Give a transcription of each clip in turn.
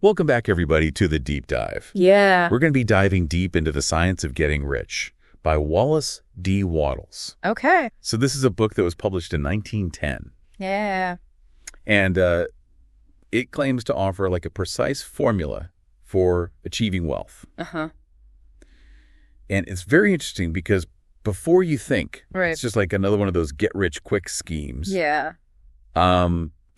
Welcome back, everybody, to The Deep Dive. Yeah. We're going to be diving deep into The Science of Getting Rich by Wallace D. Wattles. Okay. So this is a book that was published in 1910. Yeah. And it claims to offer like a precise formula for achieving wealth. Uh-huh. And it's very interesting because before you think, Right. it's just like another one of those get-rich-quick schemes. Yeah.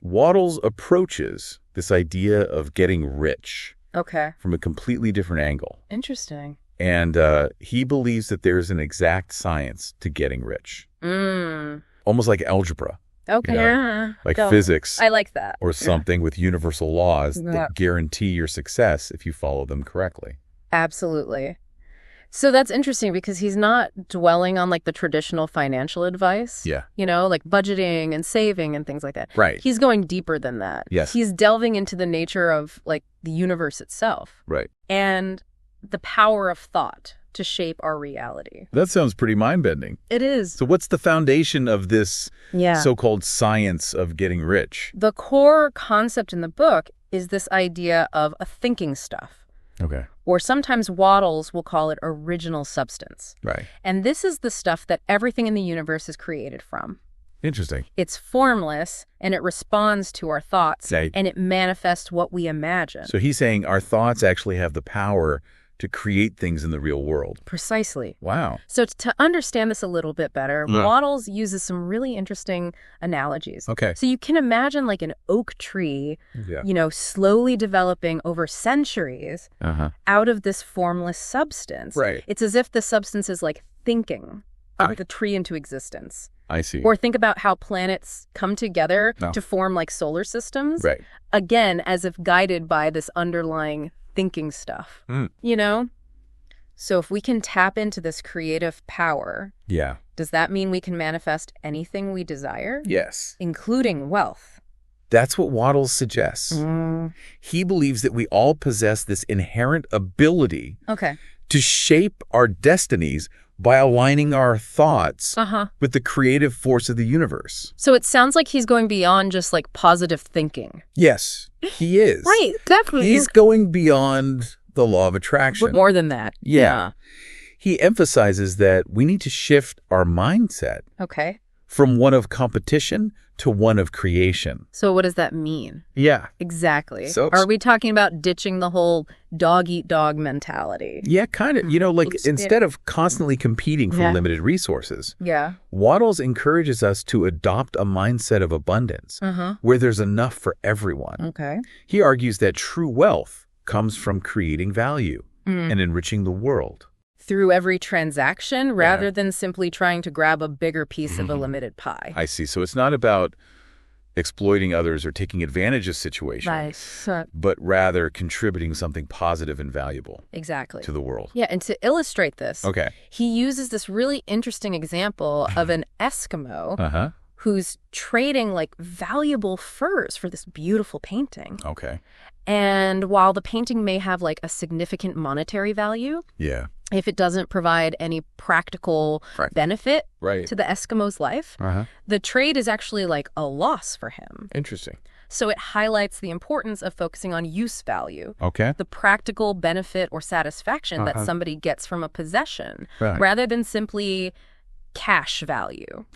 Wattles approaches this idea of getting rich Okay. from a completely different angle. Interesting. And he believes that there's an exact science to getting rich. Almost like algebra. Okay. You know, like physics I like that. or something with universal laws Yeah. that guarantee your success if you follow them correctly. Absolutely. So that's interesting because he's not dwelling on like the traditional financial advice. Yeah. You know, like budgeting and saving and things like that. Right. He's going deeper than that. Yes. He's delving into the nature of like the universe itself Right. and the power of thought to shape our reality. That sounds pretty mind-bending. It is. So what's the foundation of this Yeah. so-called science of getting rich? The core concept in the book is this idea of a thinking stuff, Okay. or sometimes Wattles will call it original substance. Right. And this is the stuff that everything in the universe is created from. Interesting. It's formless, and it responds to our thoughts, Right. and it manifests what we imagine. So he's saying our thoughts actually have the power to create things in the real world. Precisely. Wow. So to understand this a little bit better, Yeah. Wattles uses some really interesting analogies. Okay. So you can imagine like an oak tree, Yeah. you know, slowly developing over centuries Uh-huh. out of this formless substance. Right. It's as if the substance is like thinking the tree into existence. I see. Or think about how planets come together No. to form like solar systems. Right. Again, as if guided by this underlying thinking stuff, you know? So if we can tap into this creative power, Yeah. does that mean we can manifest anything we desire? Yes. Including wealth. That's what Wattles suggests. He believes that we all possess this inherent ability Okay. to shape our destinies by aligning our thoughts with the creative force of the universe. So it sounds like he's going beyond just like positive thinking. Yes, he is. Right, definitely. He's going beyond the law of attraction. But more than that. Yeah. He emphasizes that we need to shift our mindset Okay. from one of competition to one of creation. So what does that mean? Yeah. Exactly. So- Are we talking about ditching the whole dog-eat-dog mentality? Yeah, kind of. You know, like Oops. instead of constantly competing for Yeah. limited resources, Yeah. Wattles encourages us to adopt a mindset of abundance where there's enough for everyone. Okay. He argues that true wealth comes from creating value and enriching the world. Through every transaction rather than simply trying to grab a bigger piece of a limited pie. I see. So it's not about exploiting others or taking advantage of situations, but rather contributing something positive and valuable Exactly. to the world. Yeah, and to illustrate this, Okay. he uses this really interesting example of an Eskimo Uh-huh. who's trading like valuable furs for this beautiful painting. Okay. And while the painting may have like a significant monetary value, Yeah. if it doesn't provide any practical Right. benefit Right. to the Eskimo's life, Uh-huh. the trade is actually like a loss for him. Interesting. So it highlights the importance of focusing on use value, Okay. the practical benefit or satisfaction that somebody gets from a possession, Right. rather than simply cash value.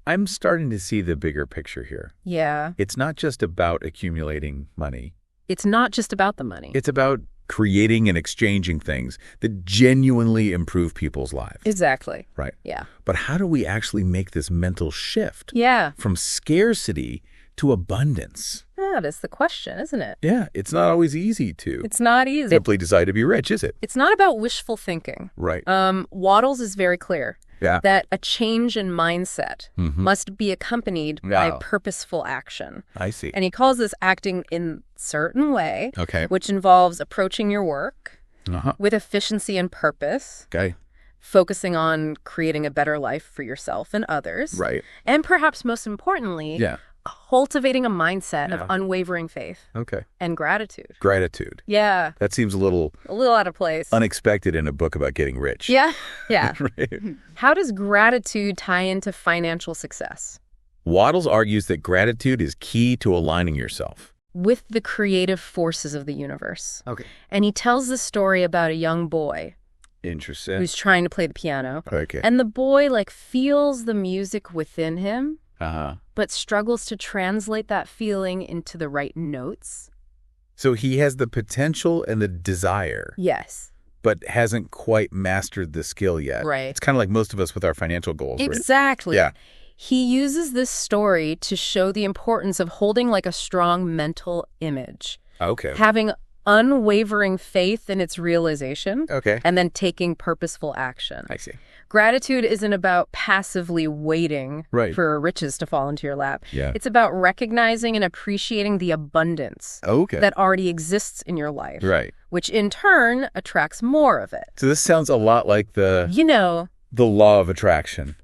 I'm starting to see the bigger picture here. Yeah. It's not just about accumulating money. It's not just about the money. It's about creating and exchanging things that genuinely improve people's lives. Exactly. Right. Yeah. But how do we actually make this mental shift Yeah. from scarcity to abundance? That is the question, isn't it? Yeah, it's not always easy to It's not easy. simply decide to be rich, is it? It's not about wishful thinking. Right. Wattles is very clear Yeah. that a change in mindset must be accompanied by purposeful action. I see. And he calls this acting in a certain way, Okay. which involves approaching your work Uh-huh. with efficiency and purpose, Okay. focusing on creating a better life for yourself and others. Right. And perhaps most importantly, Yeah. cultivating a mindset of unwavering faith Okay. and gratitude. Gratitude. Yeah, That seems a little a little out of place. unexpected in a book about getting rich. Yeah, yeah. Right. How does gratitude tie into financial success? Wattles argues that gratitude is key to aligning yourself. with the creative forces of the universe. Okay. And he tells the story about a young boy. Interesting. Who's trying to play the piano. Okay. And the boy, like, feels the music within him, but struggles to translate that feeling into the right notes. So he has the potential and the desire. Yes. But hasn't quite mastered the skill yet. Right. It's kind of like most of us with our financial goals. Exactly. Right? Yeah. He uses this story to show the importance of holding like a strong mental image. Okay. Having unwavering faith in its realization. Okay. And then taking purposeful action. I see. Gratitude isn't about passively waiting for riches to fall into your lap. Yeah. It's about recognizing and appreciating the abundance that already exists in your life. Right. Which in turn attracts more of it. So this sounds a lot like the law of attraction.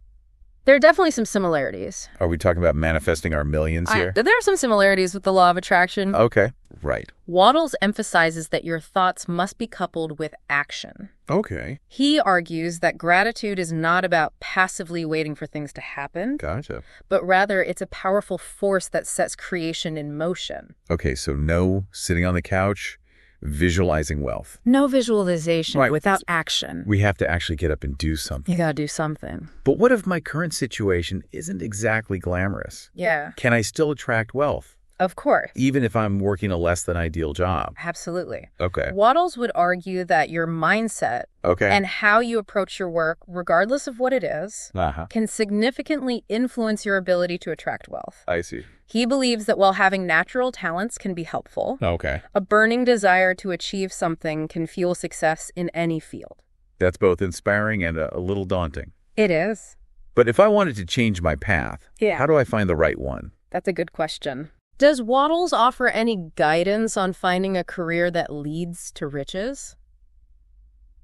There are definitely some similarities. Are we talking about manifesting our millions here? There are some similarities with the law of attraction. Okay. Right. Wattles emphasizes that your thoughts must be coupled with action. Okay. He argues that gratitude is not about passively waiting for things to happen. Gotcha. But rather, it's a powerful force that sets creation in motion. Okay, so no sitting on the couch, visualizing wealth. No visualization without action. We have to actually get up and do something. You gotta do something. But what if my current situation isn't exactly glamorous? Yeah. Can I still attract wealth? Of course. Even if I'm working a less than ideal job? Absolutely. Okay. Wattles would argue that your mindset and how you approach your work, regardless of what it is, can significantly influence your ability to attract wealth. I see. He believes that while having natural talents can be helpful, a burning desire to achieve something can fuel success in any field. That's both inspiring and a little daunting. It is. But if I wanted to change my path, how do I find the right one? That's a good question. Does Wattles offer any guidance on finding a career that leads to riches?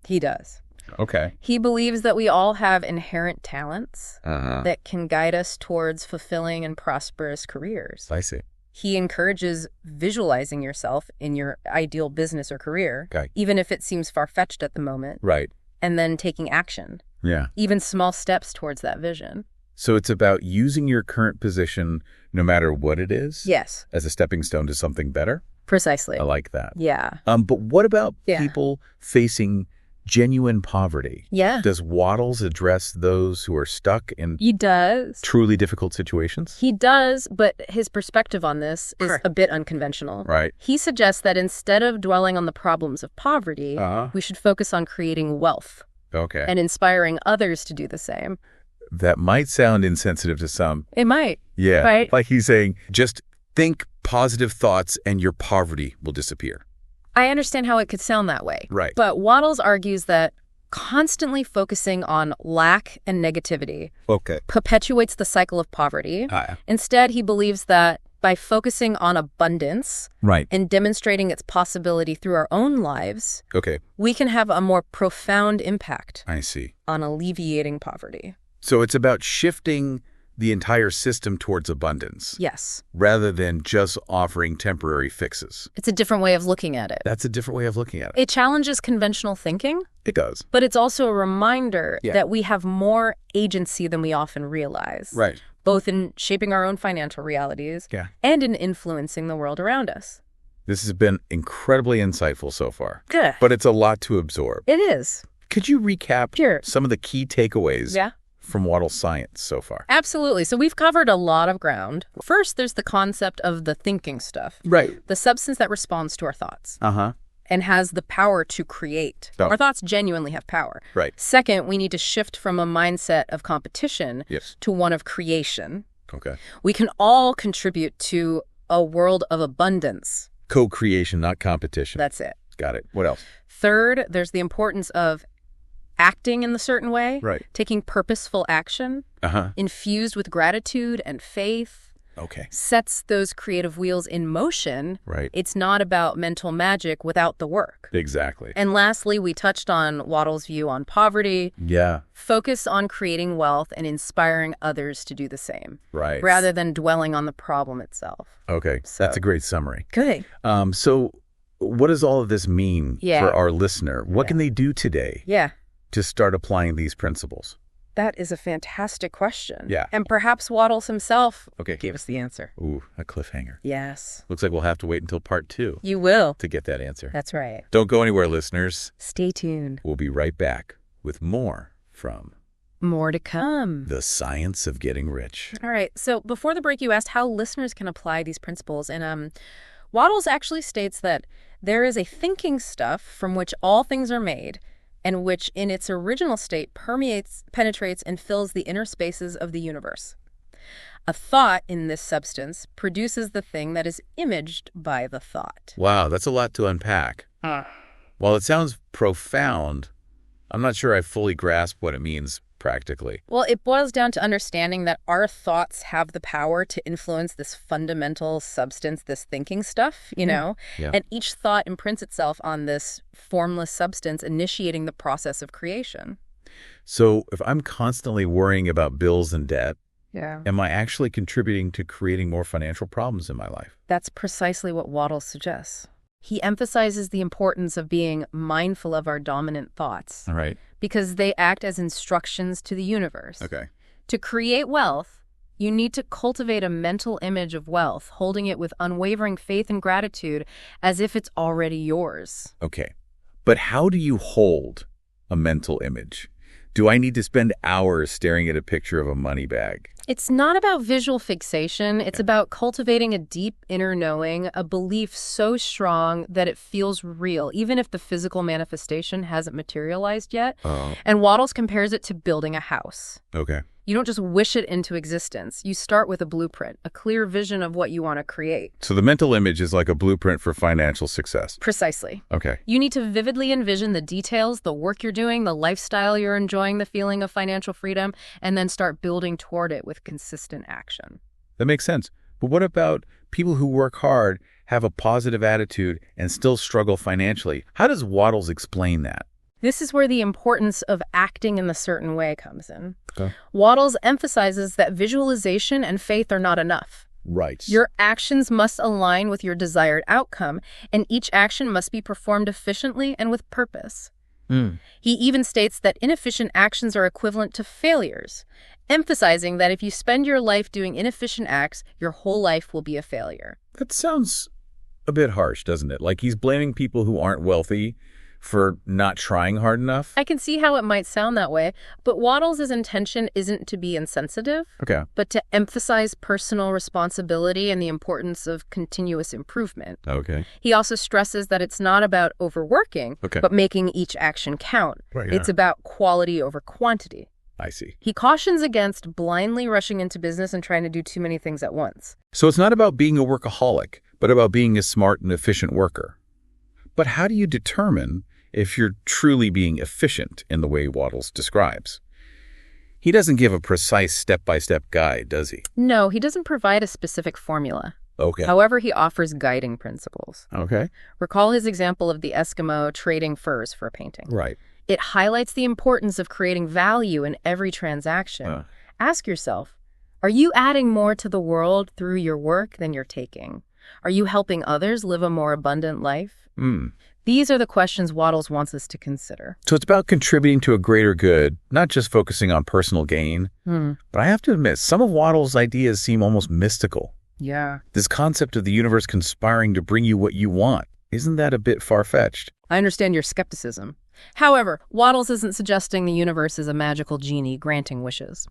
He does. Okay. He believes that we all have inherent talents that can guide us towards fulfilling and prosperous careers. I see. He encourages visualizing yourself in your ideal business or career, even if it seems far-fetched at the moment. Right. And then taking action. Yeah. Even small steps towards that vision. So it's about using your current position, no matter what it is? Yes. As a stepping stone to something better? Precisely. I like that. Yeah. But what about people facing genuine poverty? Yeah. Does Wattles address those who are stuck in truly difficult situations? He does, but his perspective on this is a bit unconventional. Right. He suggests that instead of dwelling on the problems of poverty, we should focus on creating wealth. Okay. And inspiring others to do the same. That might sound insensitive to some. It might. Yeah. Right? Like he's saying, just think positive thoughts and your poverty will disappear. I understand how it could sound that way. Right. But Wattles argues that constantly focusing on lack and negativity perpetuates the cycle of poverty. Instead, he believes that by focusing on abundance and demonstrating its possibility through our own lives, we can have a more profound impact on alleviating poverty. So it's about shifting the entire system towards abundance. Yes. Rather than just offering temporary fixes. It's a different way of looking at it. That's a different way of looking at it. It challenges conventional thinking. It does. But it's also a reminder that we have more agency than we often realize. Right. Both in shaping our own financial realities and in influencing the world around us. This has been incredibly insightful so far. Good. But it's a lot to absorb. It is. Could you recap some of the key takeaways from Wattles science so far? Absolutely. So we've covered a lot of ground. First, there's the concept of the thinking stuff. Right. The substance that responds to our thoughts. And has the power to create. Our thoughts genuinely have power. Right. Second, we need to shift from a mindset of competition to one of creation. Okay. We can all contribute to a world of abundance. Co-creation, not competition. That's it. Got it. What else? Third, there's the importance of acting in a certain way, taking purposeful action, infused with gratitude and faith, sets those creative wheels in motion. Right. It's not about mental magic without the work. Exactly. And lastly, we touched on Wattles' view on poverty. Yeah. Focus on creating wealth and inspiring others to do the same. Right. Rather than dwelling on the problem itself. Okay. So, that's a great summary. Good. So what does all of this mean for our listener? What can they do today? To start applying these principles? That is a fantastic question. Yeah. And perhaps Wattles himself gave us the answer. Ooh, a cliffhanger. Yes. Looks like we'll have to wait until part 2. You will. To get that answer. That's right. Don't go anywhere, listeners. Stay tuned. We'll be right back with more from More to come. The Science of Getting Rich. All right. So before the break, you asked how listeners can apply these principles. And Wattles actually states that there is a thinking stuff from which all things are made, and which in its original state permeates, penetrates, and fills the inner spaces of the universe. A thought in this substance produces the thing that is imaged by the thought. Wow, that's a lot to unpack. While it sounds profound, I'm not sure I fully grasp what it means practically. Well, it boils down to understanding that our thoughts have the power to influence this fundamental substance, this thinking stuff, you know? Yeah. And each thought imprints itself on this formless substance, initiating the process of creation. So if I'm constantly worrying about bills and debt, Yeah. am I actually contributing to creating more financial problems in my life? That's precisely what Wattles suggests. He emphasizes the importance of being mindful of our dominant thoughts. All right. Because they act as instructions to the universe. Okay. To create wealth, you need to cultivate a mental image of wealth, holding it with unwavering faith and gratitude as if it's already yours. Okay. But how do you hold a mental image? Do I need to spend hours staring at a picture of a money bag? It's not about visual fixation. It's about cultivating a deep inner knowing, a belief so strong that it feels real, even if the physical manifestation hasn't materialized yet. And Wattles compares it to building a house. Okay. You don't just wish it into existence. You start with a blueprint, a clear vision of what you want to create. So the mental image is like a blueprint for financial success. Precisely. Okay. You need to vividly envision the details, the work you're doing, the lifestyle you're enjoying, the feeling of financial freedom, and then start building toward it with consistent action. That makes sense. But what about people who work hard, have a positive attitude, and still struggle financially? How does Wattles explain that? This is where the importance of acting in a certain way comes in. Okay. Wattles emphasizes that visualization and faith are not enough. Right. Your actions must align with your desired outcome, and each action must be performed efficiently and with purpose. He even states that inefficient actions are equivalent to failures, emphasizing that if you spend your life doing inefficient acts, your whole life will be a failure. That sounds a bit harsh, doesn't it? Like he's blaming people who aren't wealthy for not trying hard enough? I can see how it might sound that way, but Wattles' intention isn't to be insensitive, but to emphasize personal responsibility and the importance of continuous improvement. Okay. He also stresses that it's not about overworking, but making each action count. It's about quality over quantity. I see. He cautions against blindly rushing into business and trying to do too many things at once. So it's not about being a workaholic, but about being a smart and efficient worker. But how do you determine if you're truly being efficient in the way Wattles describes? He doesn't give a precise step-by-step guide, does he? No, he doesn't provide a specific formula. Okay. However, he offers guiding principles. Okay. Recall his example of the Eskimo trading furs for a painting. Right. It highlights the importance of creating value in every transaction. Ask yourself, are you adding more to the world through your work than you're taking? Are you helping others live a more abundant life? These are the questions Wattles wants us to consider. So it's about contributing to a greater good, not just focusing on personal gain. But I have to admit, some of Wattles' ideas seem almost mystical. Yeah. This concept of the universe conspiring to bring you what you want, isn't that a bit far-fetched? I understand your skepticism. However, Wattles isn't suggesting the universe is a magical genie granting wishes.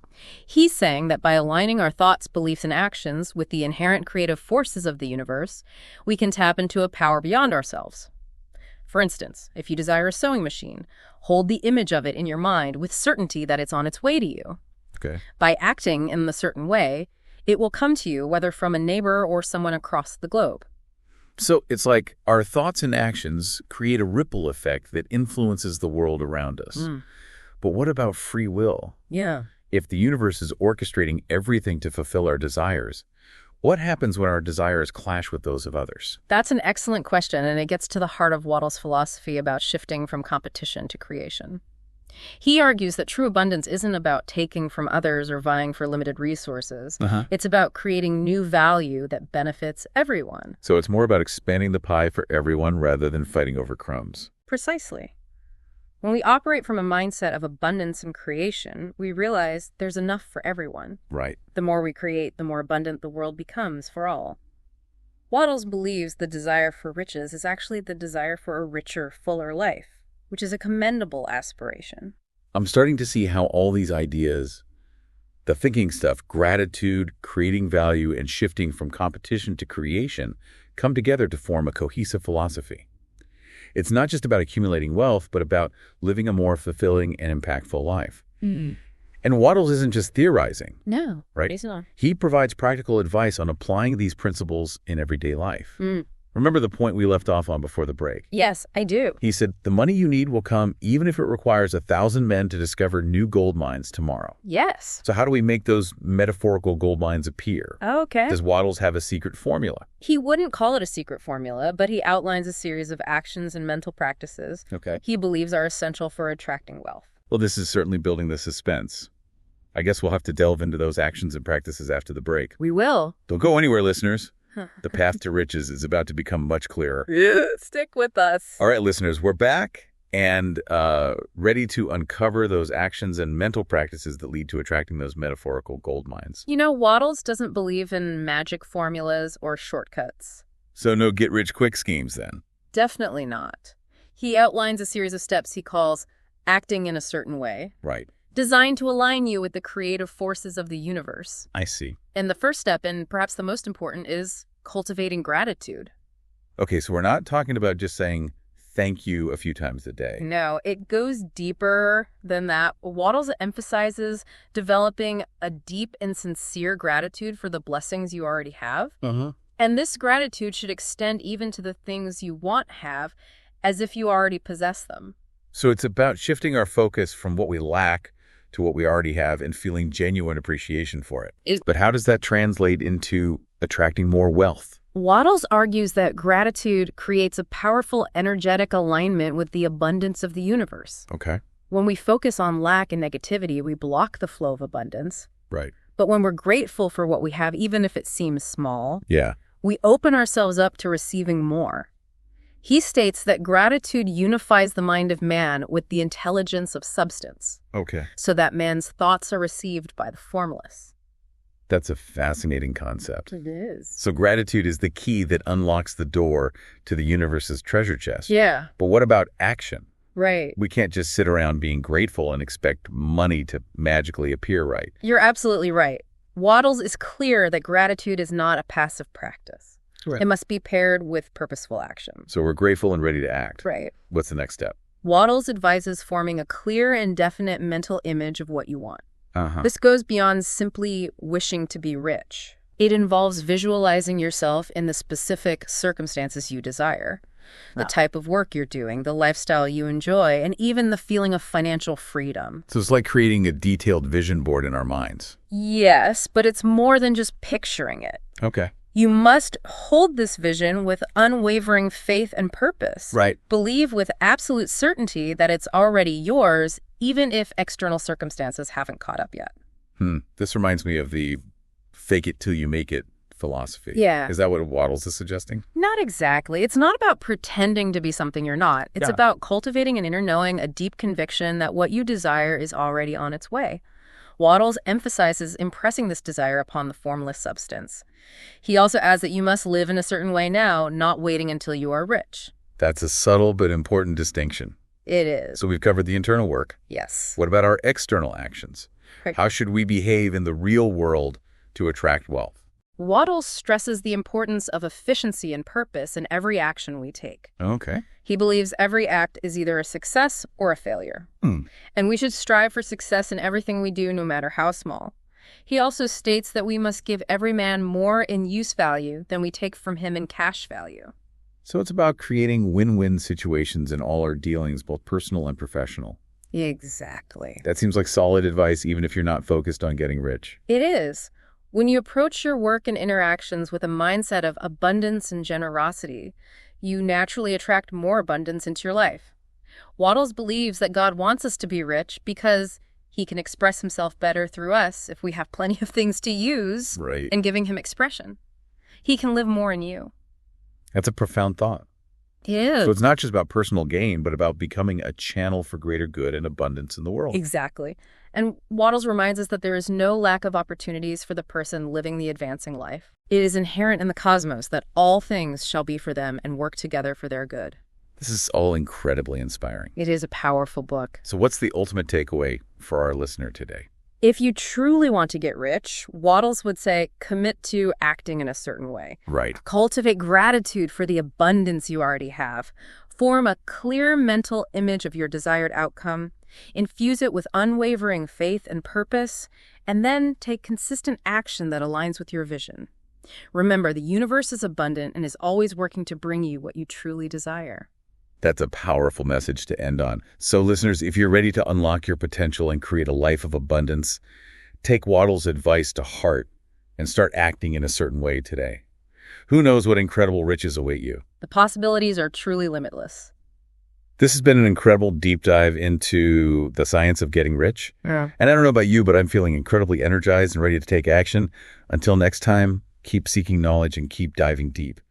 He's saying that by aligning our thoughts, beliefs, and actions with the inherent creative forces of the universe, we can tap into a power beyond ourselves. For instance, if you desire a sewing machine, hold the image of it in your mind with certainty that it's on its way to you. Okay. By acting in a certain way, it will come to you, whether from a neighbor or someone across the globe. So it's like our thoughts and actions create a ripple effect that influences the world around us. But what about free will? Yeah. If the universe is orchestrating everything to fulfill our desires, what happens when our desires clash with those of others? That's an excellent question, and it gets to the heart of Wattles' philosophy about shifting from competition to creation. He argues that true abundance isn't about taking from others or vying for limited resources. It's about creating new value that benefits everyone. So it's more about expanding the pie for everyone rather than fighting over crumbs. Precisely. When we operate from a mindset of abundance and creation, we realize there's enough for everyone. Right. The more we create, the more abundant the world becomes for all. Wattles believes the desire for riches is actually the desire for a richer, fuller life, which is a commendable aspiration. I'm starting to see how all these ideas, the thinking stuff, gratitude, creating value, and shifting from competition to creation, come together to form a cohesive philosophy. It's not just about accumulating wealth, but about living a more fulfilling and impactful life. Mm-hmm. And Wattles isn't just theorizing. No, right? He's not. He provides practical advice on applying these principles in everyday life. Mm. Remember the point we left off on before the break? Yes, I do. He said, the money you need will come even if it requires 1,000 men to discover new gold mines tomorrow. Yes. So how do we make those metaphorical gold mines appear? Okay. Does Wattles have a secret formula? He wouldn't call it a secret formula, but he outlines a series of actions and mental practices he believes are essential for attracting wealth. Well, this is certainly building the suspense. I guess we'll have to delve into those actions and practices after the break. We will. Don't go anywhere, listeners. The path to riches is about to become much clearer. Yeah, stick with us. All right, listeners, we're back and ready to uncover those actions and mental practices that lead to attracting those metaphorical gold mines. You know, Wattles doesn't believe in magic formulas or shortcuts. So no get-rich-quick schemes, then? Definitely not. He outlines a series of steps he calls acting in a certain way. Right. Designed to align you with the creative forces of the universe. I see. And the first step, and perhaps the most important, is cultivating gratitude. Okay, so we're not talking about just saying thank you a few times a day. No, it goes deeper than that. Wattles emphasizes developing a deep and sincere gratitude for the blessings you already have. And this gratitude should extend even to the things you want have, as if you already possess them. So it's about shifting our focus from what we lack to what we already have and feeling genuine appreciation for it. But how does that translate into attracting more wealth? Wattles argues that gratitude creates a powerful energetic alignment with the abundance of the universe. Okay. When we focus on lack and negativity, we block the flow of abundance. Right. But when we're grateful for what we have, even if it seems small, yeah, we open ourselves up to receiving more. He states that gratitude unifies the mind of man with the intelligence of substance. Okay. So that man's thoughts are received by the formless. That's a fascinating concept. It is. So gratitude is the key that unlocks the door to the universe's treasure chest. Yeah. But what about action? Right. We can't just sit around being grateful and expect money to magically appear, right? You're absolutely right. Wattles is clear that gratitude is not a passive practice. Right. It must be paired with purposeful action. So we're grateful and ready to act. Right. What's the next step? Wattles advises forming a clear and definite mental image of what you want. This goes beyond simply wishing to be rich. It involves visualizing yourself in the specific circumstances you desire, the type of work you're doing, the lifestyle you enjoy, and even the feeling of financial freedom. So it's like creating a detailed vision board in our minds. Yes, but it's more than just picturing it. Okay. You must hold this vision with unwavering faith and purpose. Right. Believe with absolute certainty that it's already yours, even if external circumstances haven't caught up yet. This reminds me of the fake it till you make it philosophy. Yeah. Is that what Wattles is suggesting? Not exactly. It's not about pretending to be something you're not. It's about cultivating an inner knowing, a deep conviction that what you desire is already on its way. Wattles emphasizes impressing this desire upon the formless substance. He also adds that you must live in a certain way now, not waiting until you are rich. That's a subtle but important distinction. It is. So we've covered the internal work. Yes. What about our external actions? Right. How should we behave in the real world to attract wealth? Wattles stresses the importance of efficiency and purpose in every action we take. Okay. He believes every act is either a success or a failure. And we should strive for success in everything we do, no matter how small. He also states that we must give every man more in use value than we take from him in cash value. So it's about creating win-win situations in all our dealings, both personal and professional. Exactly. That seems like solid advice, even if you're not focused on getting rich. It is. When you approach your work and interactions with a mindset of abundance and generosity, you naturally attract more abundance into your life. Wattles believes that God wants us to be rich because he can express himself better through us if we have plenty of things to use right. and giving him expression. He can live more in you. That's a profound thought. It is. So it's not just about personal gain, but about becoming a channel for greater good and abundance in the world. Exactly. And Wattles reminds us that there is no lack of opportunities for the person living the advancing life. It is inherent in the cosmos that all things shall be for them and work together for their good. This is all incredibly inspiring. It is a powerful book. So what's the ultimate takeaway for our listener today? If you truly want to get rich, Wattles would say commit to acting in a certain way. Right. Cultivate gratitude for the abundance you already have. Form a clear mental image of your desired outcome. Infuse it with unwavering faith and purpose. And then take consistent action that aligns with your vision. Remember, the universe is abundant and is always working to bring you what you truly desire. That's a powerful message to end on. So listeners, if you're ready to unlock your potential and create a life of abundance, take Wattles' advice to heart and start acting in a certain way today. Who knows what incredible riches await you? The possibilities are truly limitless. This has been an incredible deep dive into the science of getting rich. Yeah. And I don't know about you, but I'm feeling incredibly energized and ready to take action. Until next time, keep seeking knowledge and keep diving deep.